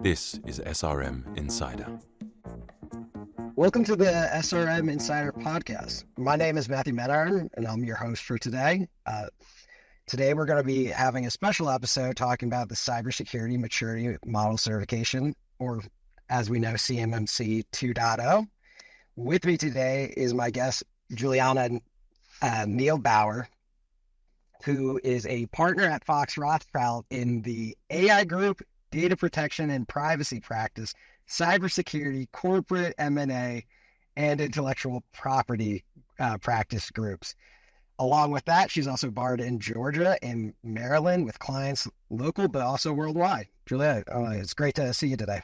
This is SRM Insider. Welcome to the SRM Insider podcast. My name is Matthew Mettenheimer, and I'm your host for today. Today, we're going to be having a special episode talking about the Cybersecurity Maturity Model Certification, or as we know, CMMC 2.0. With me today is my guest, Juliana Neelbauer, who is a partner at Fox Rothschild in the AI group, data protection and privacy practice, cybersecurity, corporate M&A, and intellectual property practice groups. Along with that, she's also barred in Georgia and Maryland with clients local, but also worldwide. Julia, it's great to see you today.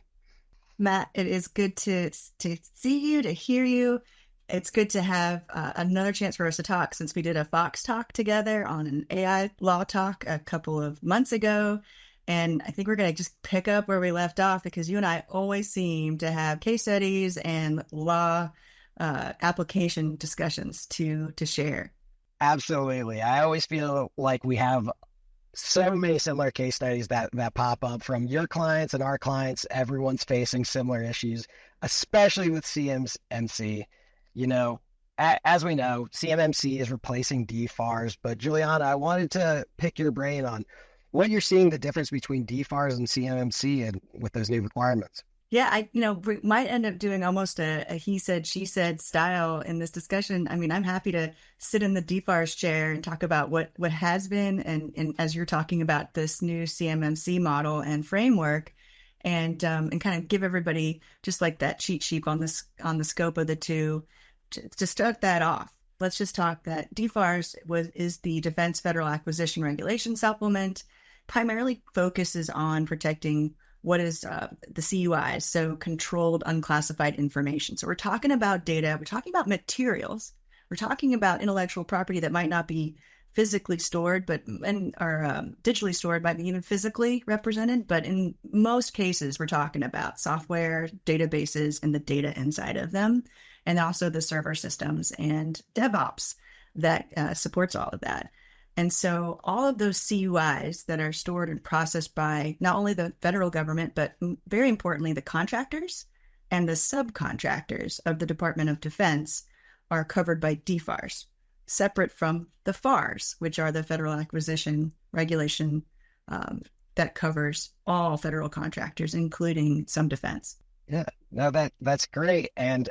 Matt, it is good to see you, to hear you. It's good to have another chance for us to talk, since we did a Fox talk together on an AI law talk a couple of months ago. And I think we're going to just pick up where we left off, because you and I always seem to have case studies and law application discussions to share. Absolutely. I always feel like we have so many similar case studies that pop up from your clients and our clients. Everyone's facing similar issues, especially with CMMC. You know, as we know, CMMC is replacing DFARS, but Juliana, I wanted to pick your brain on what you're seeing the difference between DFARS and CMMC and with those new requirements. Yeah, we might end up doing almost a he said, she said style in this discussion. I mean, I'm happy to sit in the DFARS chair and talk about what has been, and as you're talking about this new CMMC model and framework, and kind of give everybody just like that cheat sheet on the scope of the two. To start that off, let's just talk that DFARS is the Defense Federal Acquisition Regulation Supplement, primarily focuses on protecting what is the CUIs, so controlled unclassified information. So we're talking about data, we're talking about materials, we're talking about intellectual property that might not be physically stored, or digitally stored, might be even physically represented. But in most cases, we're talking about software, databases, and the data inside of them, and also the server systems and DevOps that supports all of that. And so all of those CUIs that are stored and processed by not only the federal government, but very importantly, the contractors and the subcontractors of the Department of Defense are covered by DFARS, separate from the FARS, which are the Federal Acquisition Regulation that covers all federal contractors, including some defense. Yeah, no, that's great. And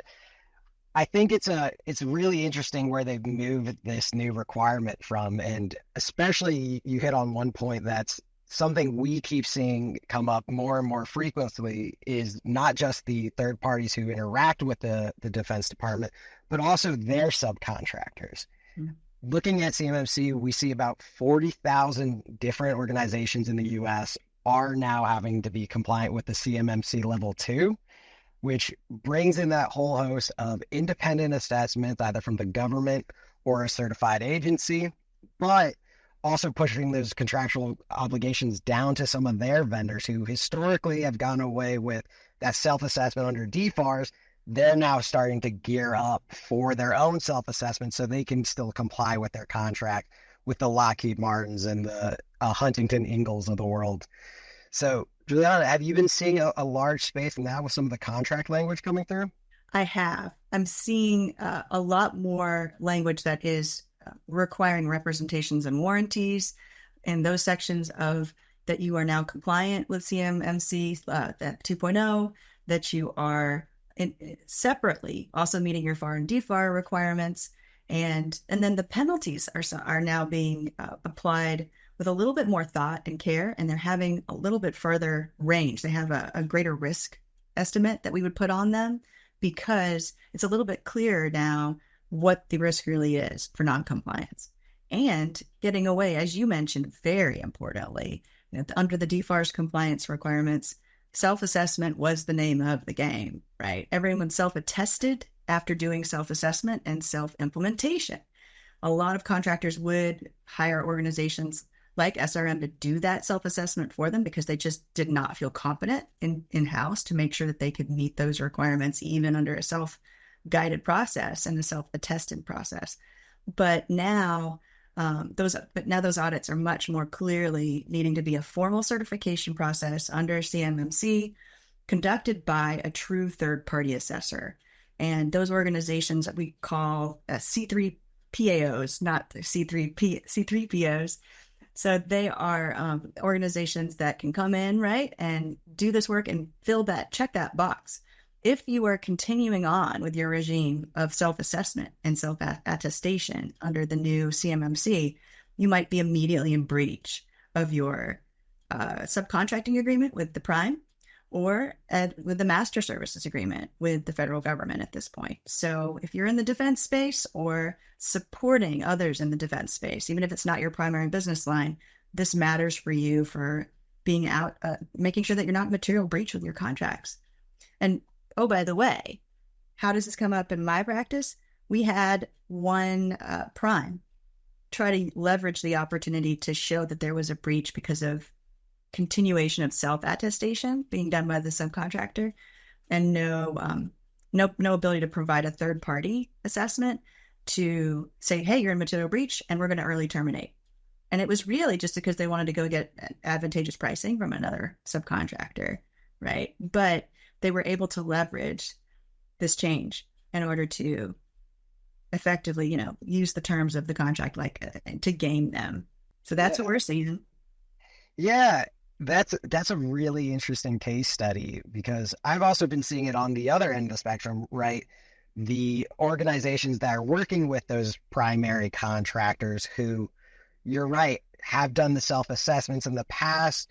I think it's really interesting where they've moved this new requirement from, and especially you hit on one point that's something we keep seeing come up more and more frequently, is not just the third parties who interact with the Defense Department, but also their subcontractors. Mm-hmm. Looking at CMMC, we see about 40,000 different organizations in the U.S. are now having to be compliant with the CMMC Level 2, which brings in that whole host of independent assessments, either from the government or a certified agency, but also pushing those contractual obligations down to some of their vendors who historically have gone away with that self-assessment under DFARS. They're now starting to gear up for their own self-assessment so they can still comply with their contract with the Lockheed Martins and the Huntington Ingalls of the world. So, Juliana, have you been seeing a large space now with some of the contract language coming through? I have. I'm seeing a lot more language that is requiring representations and warranties, and those sections of that you are now compliant with CMMC that 2.0, that you are separately also meeting your FAR and DFAR requirements, and then the penalties are now being applied with a little bit more thought and care, and they're having a little bit further range. They have a greater risk estimate that we would put on them, because it's a little bit clearer now what the risk really is for noncompliance. And getting away, as you mentioned, very importantly, under the DFARS compliance requirements, self-assessment was the name of the game, right? Everyone self-attested after doing self-assessment and self-implementation. A lot of contractors would hire organizations like SRM to do that self-assessment for them, because they just did not feel competent in-house to make sure that they could meet those requirements, even under a self-guided process and a self-attested process. But now those audits are much more clearly needing to be a formal certification process under CMMC, conducted by a true third-party assessor. And those organizations that we call C3PAOs, not C3POs. So they are organizations that can come in, right, and do this work and check that box. If you are continuing on with your regime of self-assessment and self-attestation under the new CMMC, you might be immediately in breach of your subcontracting agreement with the prime or with the master services agreement with the federal government at this point. So if you're in the defense space or supporting others in the defense space, even if it's not your primary business line, this matters for you for being out, making sure that you're not in material breach with your contracts. And oh, by the way, how does this come up in my practice? We had one prime try to leverage the opportunity to show that there was a breach because of continuation of self-attestation being done by the subcontractor and no ability to provide a third-party assessment to say, hey, you're in material breach and we're going to early terminate. And it was really just because they wanted to go get advantageous pricing from another subcontractor, right? But they were able to leverage this change in order to effectively, use the terms of the contract to game them. So that's what we're seeing. Yeah, that's a really interesting case study because I've also been seeing it on the other end of the spectrum, right? The organizations that are working with those primary contractors who, you're right, have done the self-assessments in the past.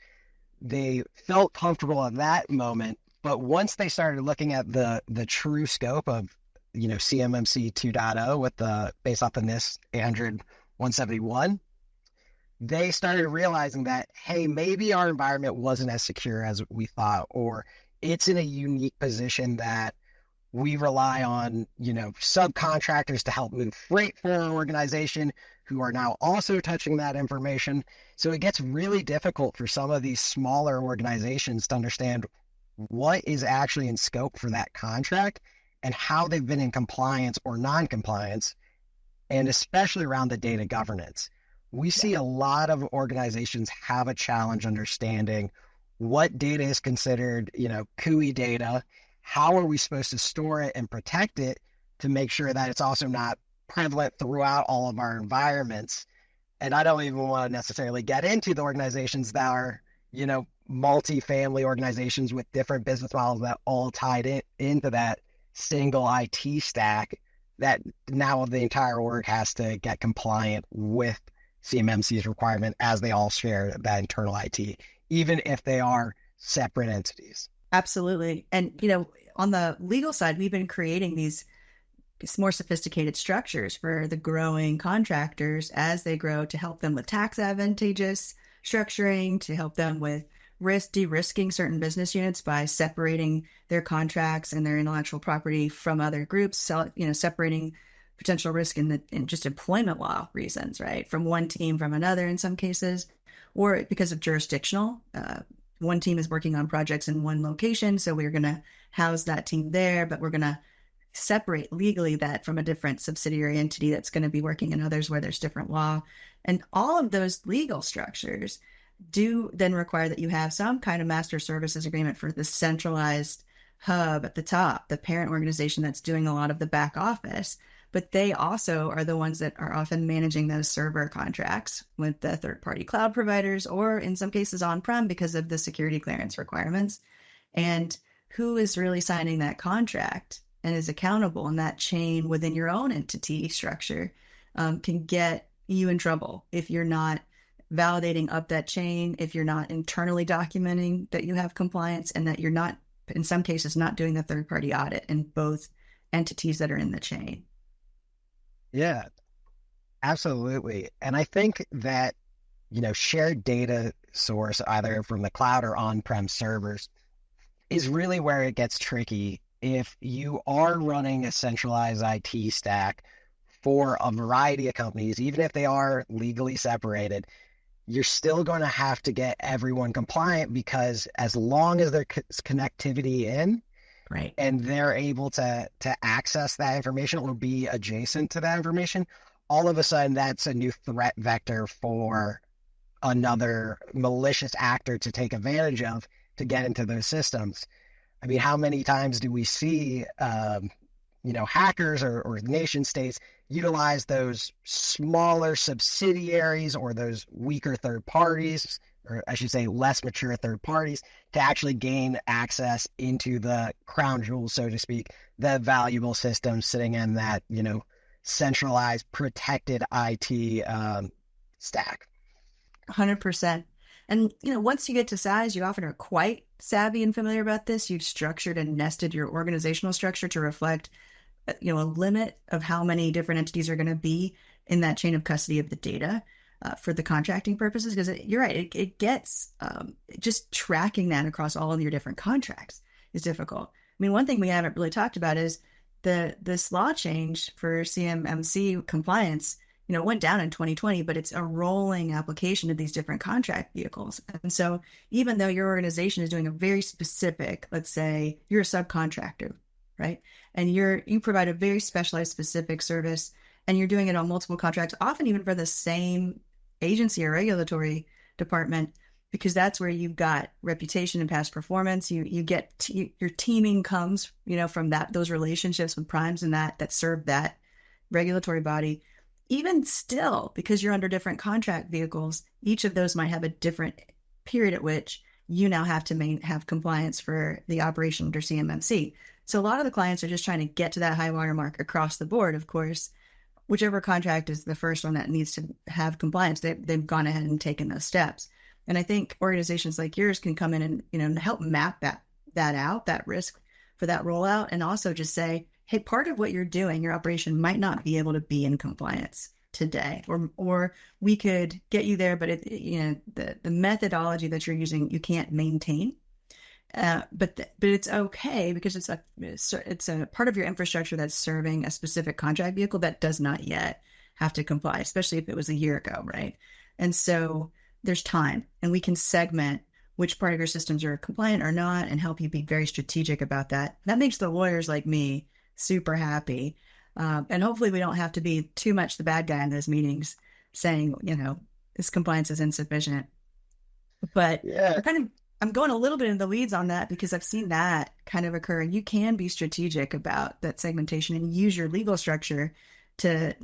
They felt comfortable at that moment, but once they started looking at the true scope of, CMMC 2.0 with based off the NIST 171, they started realizing that, hey, maybe our environment wasn't as secure as we thought, or it's in a unique position that we rely on, subcontractors to help move freight for our organization who are now also touching that information. So it gets really difficult for some of these smaller organizations to understand what is actually in scope for that contract and how they've been in compliance or non-compliance, and especially around the data governance. We see a lot of organizations have a challenge understanding what data is considered, CUI data. How are we supposed to store it and protect it to make sure that it's also not prevalent throughout all of our environments? And I don't even want to necessarily get into the organizations that are, multi-family organizations with different business models that all tied into that single IT stack that now the entire org has to get compliant with CMMC's requirement as they all share that internal IT, even if they are separate entities. Absolutely. And, on the legal side, we've been creating these more sophisticated structures for the growing contractors as they grow to help them with tax advantageous structuring, to help them with de-risking certain business units by separating their contracts and their intellectual property from other groups, separating potential risk in just employment law reasons, right? From one team from another in some cases, or because of jurisdictional. One team is working on projects in one location, so we're going to house that team there, but we're going to separate legally that from a different subsidiary entity that's going to be working in others where there's different law. And all of those legal structures do then require that you have some kind of master services agreement for the centralized hub at the top, the parent organization that's doing a lot of the back office. But they also are the ones that are often managing those server contracts with the third-party cloud providers, or in some cases on-prem because of the security clearance requirements. And who is really signing that contract and is accountable in that chain within your own entity structure can get you in trouble if you're not validating up that chain, if you're not internally documenting that you have compliance, and that you're not, in some cases, not doing the third-party audit in both entities that are in the chain. Yeah, absolutely. And I think that, shared data source, either from the cloud or on-prem servers, is really where it gets tricky. If you are running a centralized IT stack for a variety of companies, even if they are legally separated, you're still going to have to get everyone compliant, because as long as there's connectivity in, right, and they're able to access that information or be adjacent to that information, all of a sudden that's a new threat vector for another malicious actor to take advantage of to get into those systems. I mean, how many times do we see, hackers or nation states utilize those smaller subsidiaries or those weaker third parties, or I should say less mature third parties, to actually gain access into the crown jewels, so to speak, the valuable systems sitting in that, centralized, protected IT stack. 100%. And, once you get to size, you often are quite savvy and familiar about this. You've structured and nested your organizational structure to reflect, a limit of how many different entities are going to be in that chain of custody of the data for the contracting purposes. Because you're right, it gets just tracking that across all of your different contracts is difficult. I mean, one thing we haven't really talked about is this law change for CMMC compliance, went down in 2020, but it's a rolling application of these different contract vehicles. And so even though your organization is doing a very specific, let's say you're a subcontractor, right? And you provide a very specialized, specific service, and you're doing it on multiple contracts, often even for the same agency or regulatory department, because that's where you've got reputation and past performance. Your teaming comes, from those relationships with primes and that serve that regulatory body. Even still, because you're under different contract vehicles, each of those might have a different period at which you now have to have compliance for the operation under CMMC. So a lot of the clients are just trying to get to that high water mark across the board. Of course, whichever contract is the first one that needs to have compliance, they've gone ahead and taken those steps. And I think organizations like yours can come in and help map that out, that risk for that rollout, and also just say, hey, part of what you're doing, your operation might not be able to be in compliance today, or we could get you there, but the methodology that you're using, you can't maintain. But it's okay because it's a part of your infrastructure that's serving a specific contract vehicle that does not yet have to comply, especially if it was a year ago, right? And so there's time, and we can segment which part of your systems are compliant or not, and help you be very strategic about that. That makes the lawyers like me super happy. And hopefully we don't have to be too much the bad guy in those meetings saying, this compliance is insufficient. But Yeah. I'm going a little bit in the weeds on that because I've seen that kind of occur. And you can be strategic about that segmentation and use your legal structure to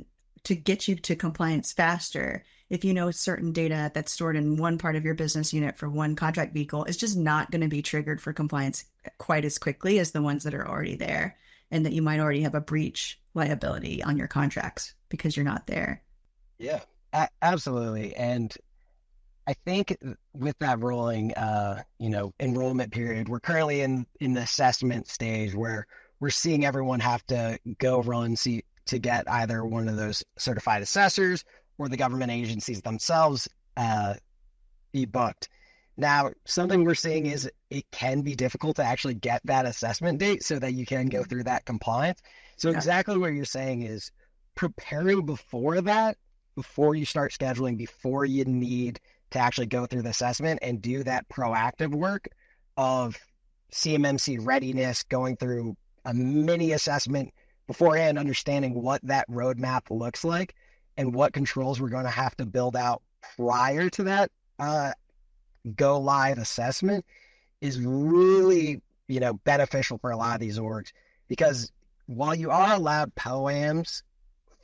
get you to compliance faster. If certain data that's stored in one part of your business unit for one contract vehicle is just not going to be triggered for compliance quite as quickly as the ones that are already there, and that you might already have a breach liability on your contracts because you're not there. Yeah, absolutely. And I think with that rolling, enrollment period, we're currently in the assessment stage where we're seeing everyone have to go run to get either one of those certified assessors or the government agencies themselves be booked. Now, something we're seeing is it can be difficult to actually get that assessment date so that you can go through that compliance. So exactly what you're saying is preparing before that, before you start scheduling, before you need to actually go through the assessment and do that proactive work of CMMC readiness, going through a mini assessment beforehand, understanding what that roadmap looks like and what controls we're going to have to build out prior to that go live assessment is really, beneficial for a lot of these orgs, because while you are allowed POAMs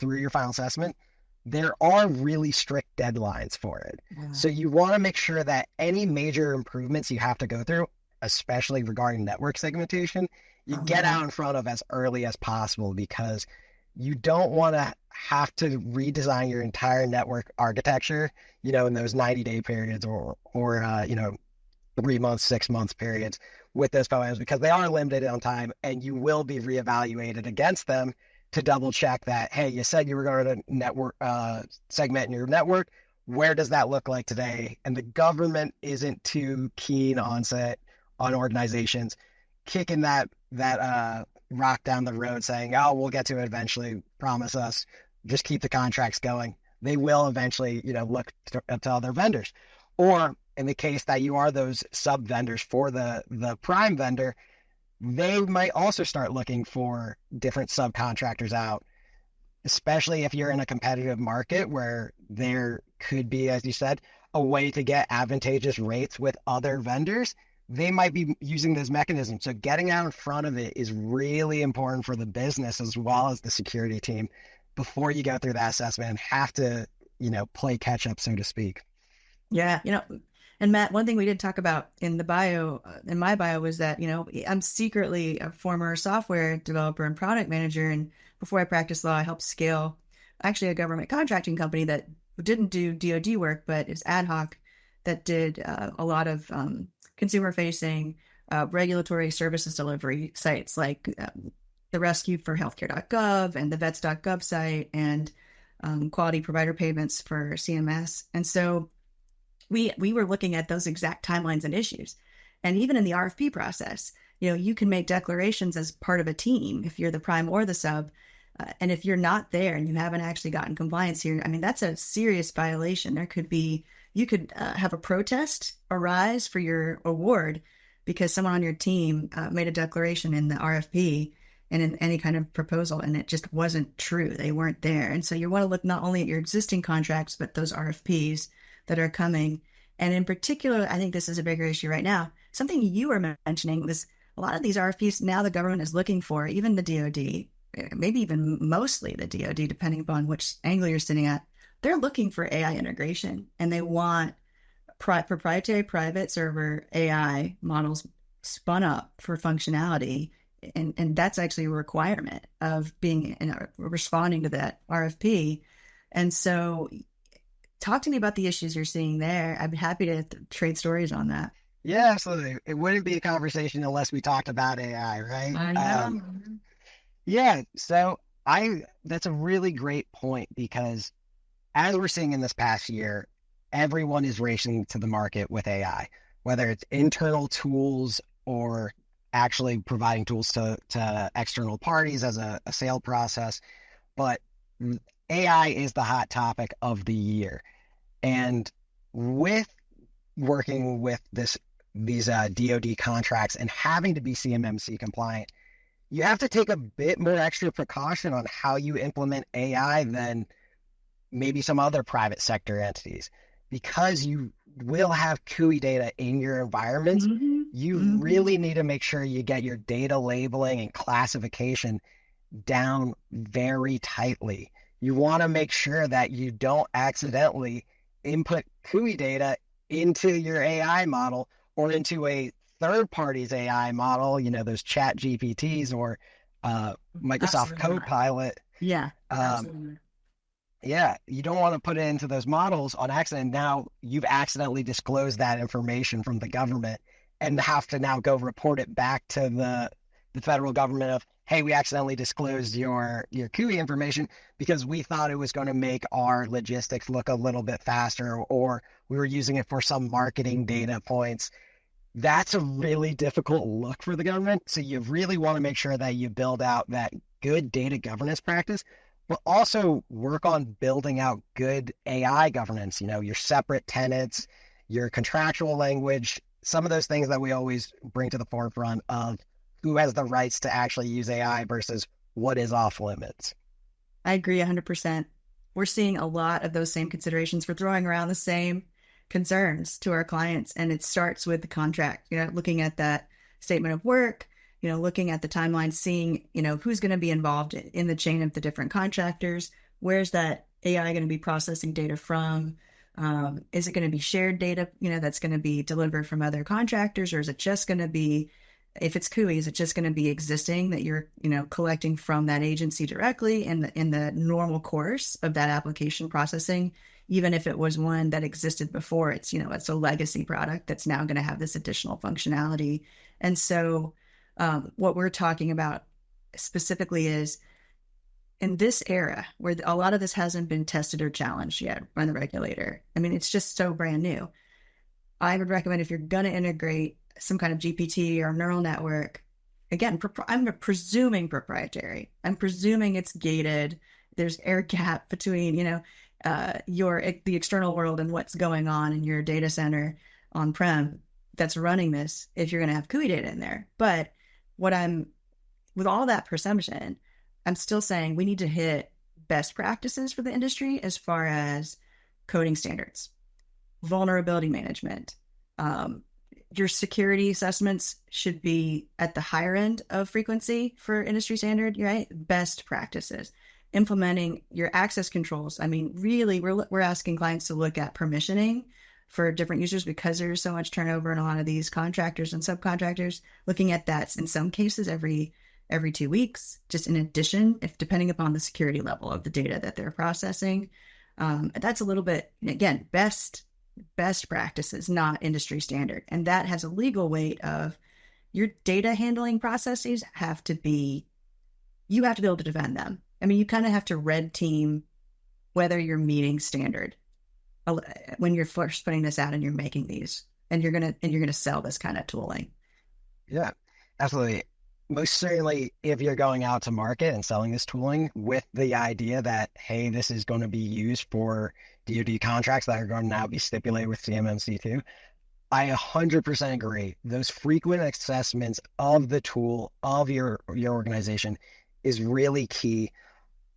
through your final assessment, there are really strict deadlines for it. Yeah. So you want to make sure that any major improvements you have to go through, especially regarding network segmentation, you get out in front of as early as possible, because you don't want to have to redesign your entire network architecture, in those 90-day periods or 3 months, 6 months periods with those POAMs, because they are limited on time and you will be reevaluated against them to double check that, hey, you said you were going to network segment in your network. Where does that look like today? And the government isn't too keen on organizations kicking that rock down the road saying, oh, we'll get to it eventually, promise us, just keep the contracts going. They will eventually, look to other vendors. Or in the case that you are those sub vendors for the prime vendor, they might also start looking for different subcontractors out, especially if you're in a competitive market where there could be, as you said, a way to get advantageous rates with other vendors. they might be using those mechanisms. So getting out in front of it is really important for the business as well as the security team before you go through that assessment and have to, play catch up, so to speak. Yeah. And Matt, one thing we did talk about in the bio, in my bio, was that, I'm secretly a former software developer and product manager. And before I practiced law, I helped scale actually a government contracting company that didn't do DoD work, but it's ad hoc, that did a lot of consumer-facing regulatory services delivery sites like the Rescue for Healthcare.gov and the Vets.gov site and quality provider payments for CMS. And so we were looking at those exact timelines and issues. And even in the RFP process, you can make declarations as part of a team if you're the prime or the sub. And if you're not there and you haven't actually gotten compliance here, I mean, that's a serious violation. You could have a protest arise for your award because someone on your team made a declaration in the RFP and in any kind of proposal, and it just wasn't true. They weren't there. And so you want to look not only at your existing contracts, but those RFPs that are coming. And in particular, I think this is a bigger issue right now. Something you were mentioning was a lot of these RFPs now the government is looking for, even the DoD, maybe even mostly the DoD, depending upon which angle you're sitting at, they're looking for AI integration, and they want proprietary private server AI models spun up for functionality. And that's actually a requirement of being responding to that RFP. And so talk to me about the issues you're seeing there. I'd be happy to trade stories on that. Yeah, absolutely. It wouldn't be a conversation unless we talked about AI, right? I know. Yeah, so that's a really great point, because as we're seeing in this past year, everyone is racing to the market with AI, whether it's internal tools or actually providing tools to external parties as a sale process. But AI is the hot topic of the year. And with working with these DoD contracts and having to be CMMC compliant, you have to take a bit more extra precaution on how you implement AI than maybe some other private sector entities, because you will have CUI data in your environment. Mm-hmm. You Mm-hmm. really need to make sure you get your data labeling and classification down very tightly. You want to make sure that you don't accidentally input CUI data into your AI model or into a third party's AI model, those chat GPTs or Microsoft Absolutely. Copilot. Yeah. Absolutely. Yeah, you don't want to put it into those models on accident. Now you've accidentally disclosed that information from the government and have to now go report it back to the federal government of, hey, we accidentally disclosed your CUI information because we thought it was going to make our logistics look a little bit faster, or we were using it for some marketing data points. That's a really difficult look for the government. So you really want to make sure that you build out that good data governance practice, but also work on building out good AI governance, your separate tenants, your contractual language, some of those things that we always bring to the forefront of who has the rights to actually use AI versus what is off limits. I agree 100%. We're seeing a lot of those same considerations. We're throwing around the same concerns to our clients, and it starts with the contract, looking at that statement of work, looking at the timeline, seeing, who's going to be involved in the chain of the different contractors. Where's that AI going to be processing data from? Is it going to be shared data, that's going to be delivered from other contractors, or is it just going to be, if it's CUI, is it just going to be existing that you're, collecting from that agency directly in the normal course of that application processing? Even if it was one that existed before, it's a legacy product that's now going to have this additional functionality. And so what we're talking about specifically is in this era where a lot of this hasn't been tested or challenged yet by the regulator. I mean, it's just so brand new. I would recommend, if you're going to integrate some kind of GPT or neural network, again, I'm presuming proprietary. I'm presuming it's gated. There's air gap between, the external world and what's going on in your data center on-prem that's running this, if you're going to have CUI data in there. But with all that presumption, I'm still saying we need to hit best practices for the industry as far as coding standards, vulnerability management, your security assessments should be at the higher end of frequency for industry standard, right? Best practices. Implementing your access controls. I mean, really, we're asking clients to look at permissioning for different users because there's so much turnover in a lot of these contractors and subcontractors. Looking at that in some cases every 2 weeks, just in addition, if depending upon the security level of the data that they're processing. That's a little bit, again, best practices, not industry standard. And that has a legal weight of your data handling processes you have to be able to defend them. I mean, you kind of have to red team whether you're meeting standard when you're first putting this out and you're making these, and you're gonna sell this kind of tooling. Yeah, absolutely. Most certainly, if you're going out to market and selling this tooling with the idea that, hey, this is going to be used for DoD contracts that are going to now be stipulated with CMMC 2, I 100% agree. Those frequent assessments of the tool of your organization is really key.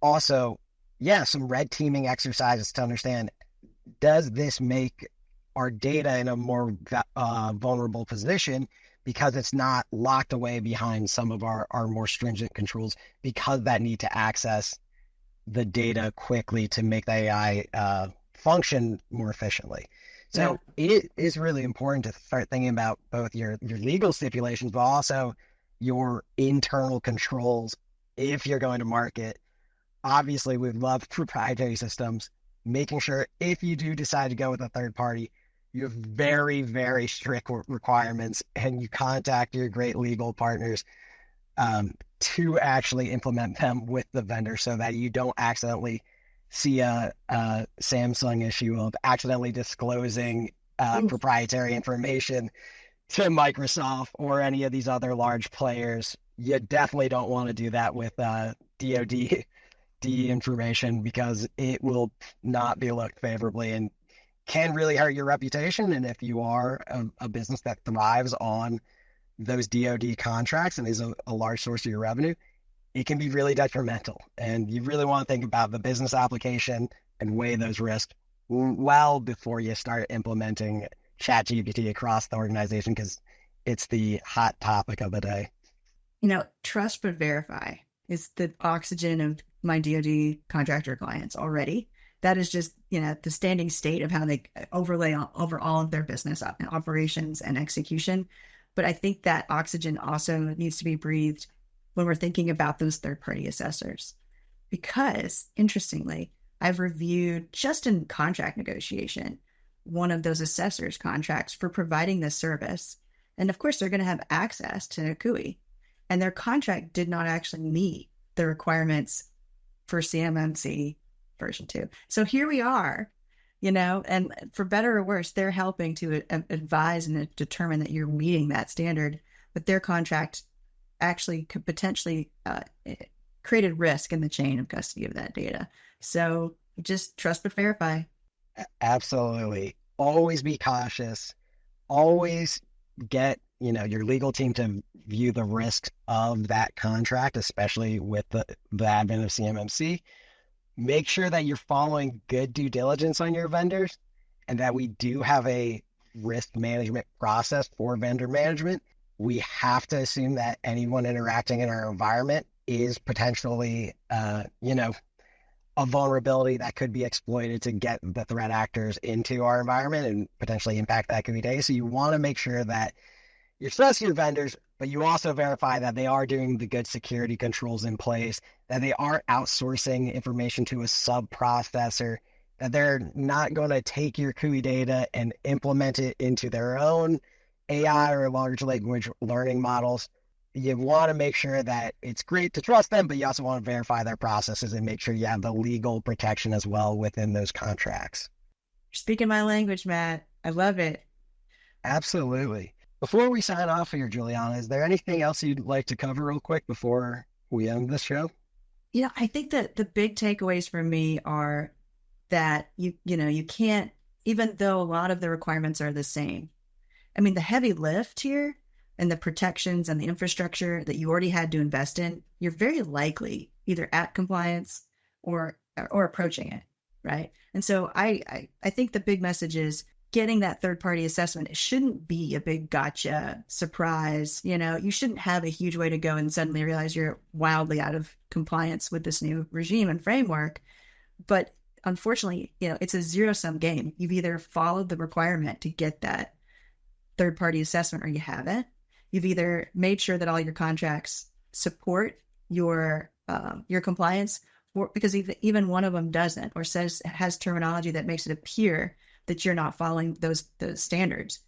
Also, yeah, some red teaming exercises to understand, does this make our data in a more vulnerable position because it's not locked away behind some of our more stringent controls, because that need to access the data quickly to make the AI function more efficiently. So it is really important to start thinking about both your legal stipulations, but also your internal controls if you're going to market. Obviously, we love proprietary systems, making sure if you do decide to go with a third party, you have very, very strict requirements, and you contact your great legal partners to actually implement them with the vendor so that you don't accidentally see a Samsung issue of accidentally disclosing proprietary information to Microsoft or any of these other large players. You definitely don't want to do that with DoD information, because it will not be looked favorably and can really hurt your reputation. And if you are a business that thrives on those DoD contracts and is a large source of your revenue, it can be really detrimental. And you really want to think about the business application and weigh those risks well before you start implementing ChatGPT across the organization, because it's the hot topic of the day. Trust but verify is the oxygen of my DoD contractor clients already. That is just, the standing state of how they overlay over all of their business operations and execution. But I think that oxygen also needs to be breathed when we're thinking about those third-party assessors. Because, interestingly, I've reviewed, just in contract negotiation, one of those assessors' contracts for providing this service. And of course, they're going to have access to a CUI. And their contract did not actually meet the requirements for CMMC version 2. So here we are, and for better or worse, they're helping to advise and determine that you're meeting that standard, but their contract actually could potentially created risk in the chain of custody of that data. So just trust but verify. Absolutely. Always be cautious. Always get, your legal team to view the risks of that contract, especially with the advent of CMMC. Make sure that you're following good due diligence on your vendors, and that we do have a risk management process for vendor management. We have to assume that anyone interacting in our environment is potentially, a vulnerability that could be exploited to get the threat actors into our environment and potentially impact that community data. So you want to make sure that you trust your vendors, but you also verify that they are doing the good security controls in place, that they aren't outsourcing information to a sub-processor, that they're not going to take your CUI data and implement it into their own AI or large language learning models. You want to make sure that it's great to trust them, but you also want to verify their processes and make sure you have the legal protection as well within those contracts. You're speaking my language, Matt. I love it. Absolutely. Before we sign off here, Juliana, is there anything else you'd like to cover real quick before we end this show? I think that the big takeaways for me are that you can't, even though a lot of the requirements are the same. I mean, the heavy lift here and the protections and the infrastructure that you already had to invest in, you're very likely either at compliance or approaching it, right? And so I think the big message is getting that third-party assessment, it shouldn't be a big gotcha surprise. You shouldn't have a huge way to go and suddenly realize you're wildly out of compliance with this new regime and framework. But unfortunately, it's a zero-sum game. You've either followed the requirement to get that third-party assessment or you haven't. You've either made sure that all your contracts support your compliance, or because even one of them doesn't, or has terminology that makes it appear that you're not following those standards.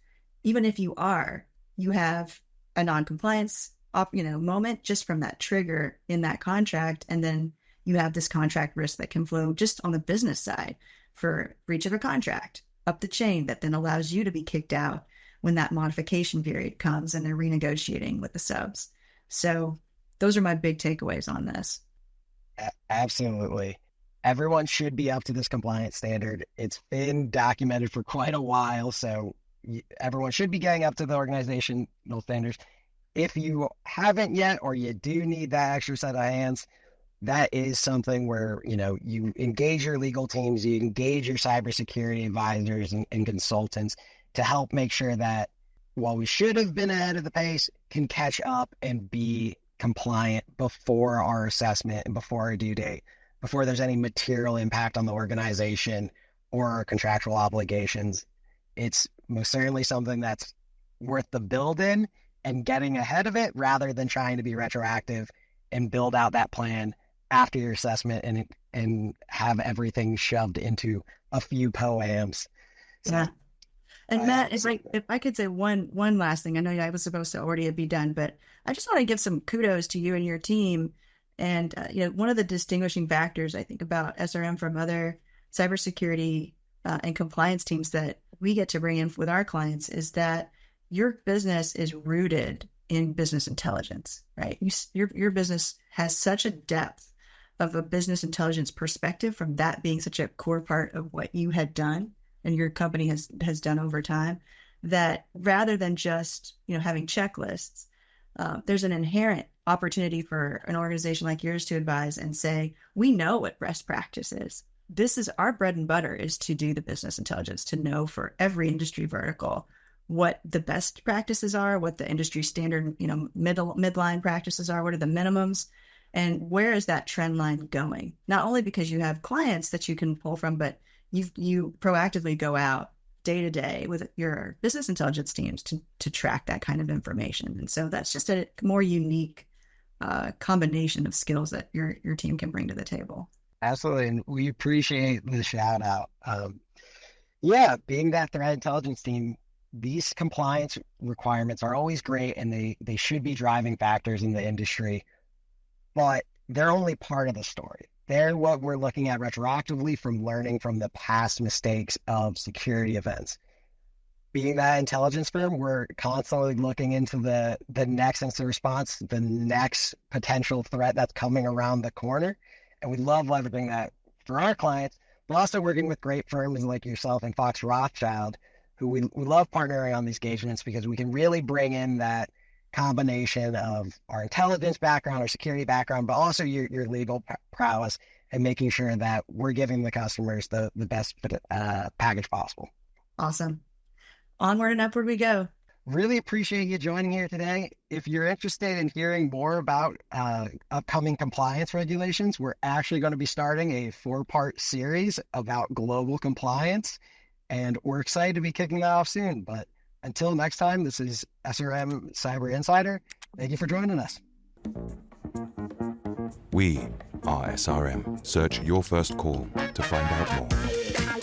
Even if you are, you have a non-compliance moment just from that trigger in that contract, and then you have this contract risk that can flow just on the business side for breach of a contract up the chain that then allows you to be kicked out when that modification period comes and they're renegotiating with the subs. So those are my big takeaways on this. Absolutely. Everyone should be up to this compliance standard. It's been documented for quite a while, so everyone should be getting up to the organizational standards. If you haven't yet, or you do need that extra set of hands, that is something where, you engage your legal teams, you engage your cybersecurity advisors and consultants to help make sure that while we should have been ahead of the pace, can catch up and be compliant before our assessment and before our due date, before there's any material impact on the organization or our contractual obligations. It's most certainly something that's worth the build in and getting ahead of it rather than trying to be retroactive and build out that plan after your assessment and have everything shoved into a few POAMs. So, yeah. And Matt, it's like, if I could say one last thing, I know I was supposed to already be done, but I just want to give some kudos to you and your team. And, one of the distinguishing factors, I think, about SRM from other cybersecurity and compliance teams that we get to bring in with our clients is that your business is rooted in business intelligence, right? Your business has such a depth of a business intelligence perspective from that being such a core part of what you had done and your company has done over time, that rather than just, having checklists, there's an inherent opportunity for an organization like yours to advise and say, we know what best practice is. This is our bread and butter, is to do the business intelligence, to know for every industry vertical what the best practices are, what the industry standard, midline practices are, what are the minimums, and where is that trend line going? Not only because you have clients that you can pull from, but you proactively go out day to day with your business intelligence teams to track that kind of information. And so that's just a more unique combination of skills that your team can bring to the table. Absolutely. And we appreciate the shout out. Being that threat intelligence team, these compliance requirements are always great and they should be driving factors in the industry, but they're only part of the story. They're what we're looking at retroactively from learning from the past mistakes of security events. Being that intelligence firm, we're constantly looking into the next incident response, the next potential threat that's coming around the corner. And we love leveraging that for our clients, but also working with great firms like yourself and Fox Rothschild, who we love partnering on these engagements because we can really bring in that combination of our intelligence background, our security background, but also your legal prowess, and making sure that we're giving the customers the best package possible. Awesome. Onward and upward we go. Really appreciate you joining here today. If you're interested in hearing more about upcoming compliance regulations, we're actually going to be starting a 4-part series about global compliance, and we're excited to be kicking that off soon. But until next time, this is SRM Cyber Insider. Thank you for joining us. We are SRM. Search your first call to find out more.